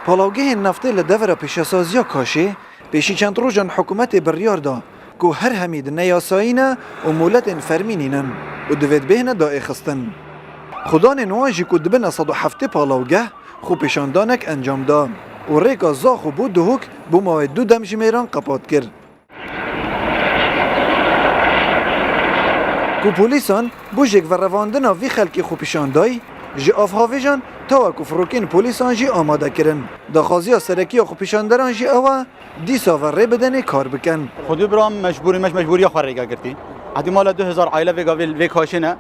پالاوگه نفتی لدور پیشسازیا کاشی پیشی چند روزان حکومت بریار دا که هر همید نیاسایینه و مولت فرمینینن و دوید بهنه دا اخستن. خودان نواجی که دبن 107 پالاوگه خو پیشاندانک انجام دا و ریکا زاخو بود دهوک بو موید دو دم جمیران قپات کرد. که پولیسان بوجک و رواندنا وی خلکی خو پیشاندای جی آفهاویجان تا که فروکین پولیسان جی آماده کرن. داخازی سرکی خو پیشاندران جی اوا دیسا و ری بدنی کار بکن. خودی برام مجبوری خارجا کردی. حتی مال 2000 عائله وی کاشنه.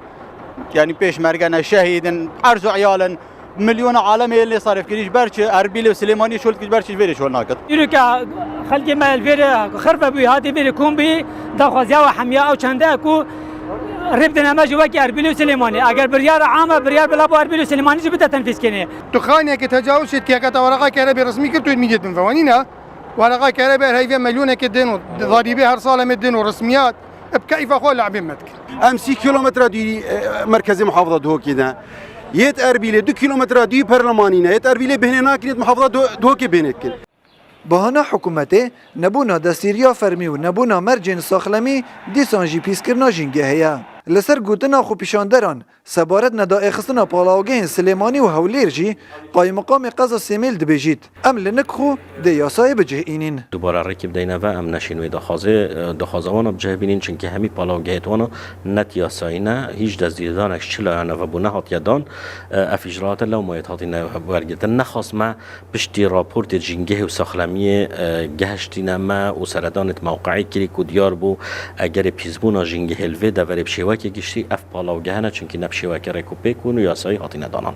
يعني بيش مرقنا شهيدا أرزو عيالا مليون عالمي اللي صارف كريش برشة أربيل وسليماني شولت كريش برشة فيري شول ناقد. يروكا خلقي ما الفيري خرفة بي هاتي فيري كون بي داخل وحمياء أو شنده كو ربدنا ما جواكي أربيل وسليماني أجر بريار عامة بريار بلابو أربيل وسليماني جبتها تنفيذ كني. تخانية كتجاوزت كي ورقة كهرباء رسمي كرتو الميديت من فوانينا ورقة كهرباء هاي مليون كدين ضريبة هر صالة مدين ورسميات بكيف أخو لاعبين متك. أمسي كيلومتر دي مركز محافظة دو كده يت أربيله 2 كيلومتر دي برلمانينا يت أربيله بهنا كنت محافظة دو كبينك. بهانا حکومته نبونا دستیریا فرمی و نبونا مرجن ساخلمی دیسانجی پیسکرنا جنگه هیا. لسر گوتنا خو پیشاندران سبارت ندا اخستنا پالاوگه سلیمانی و هولیر جی قای مقام قضا سیمیل دبیجید ام لنکخو دی یاسای بجه اینین دوباره رکب دینه و ام نشینوی دخازوانا بجه بینین چنکه همی پالاوگهت وانا نت یاسایینه هیچ دزدیدانک چلانه و بونه هات یدان اف اجراعات لو مایت هاتینه برگتن نخواست ما پشتی راپورت جنگه و ساخلمی گهشتینه ما و سردانت موقعی کلی کدیار بو اگر پیزبونا جنگه هلوه دور بشیوه که گشتی اف پالاوگه نه چونکه نبشیوه که رکوپه کن و یاسایی هاتینه دانان.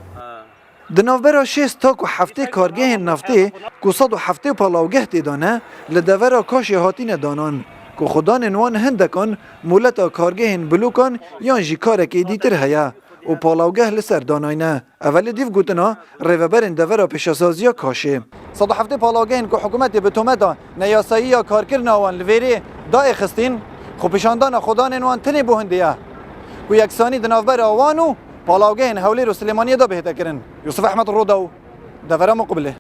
دنافبرا 6 تا که هفته کارگاه نفتی که 107 پالاوگه تیدانه لدورا کاشی هاتینه دانان که خودان نوان هندکان مولتا کارگاه بلوکان یا جی کارکی دیتر هیا و پالاوگه لسر داناینه. اول دیو گوتنا ریوبرن دورا پیشسازیا کاشی. 107 پالاوگه که حکومت بتومتا نیاسایی یا کارکرنا وان لویری دا اخستین خو پیشاندان خودان نوان تنی بوهندیه و یکسانی دنافبر آوانو پالاوگه هولیر و سلیمانی دا بهتا کرن. یوسف احمد روداو دورا مقبله.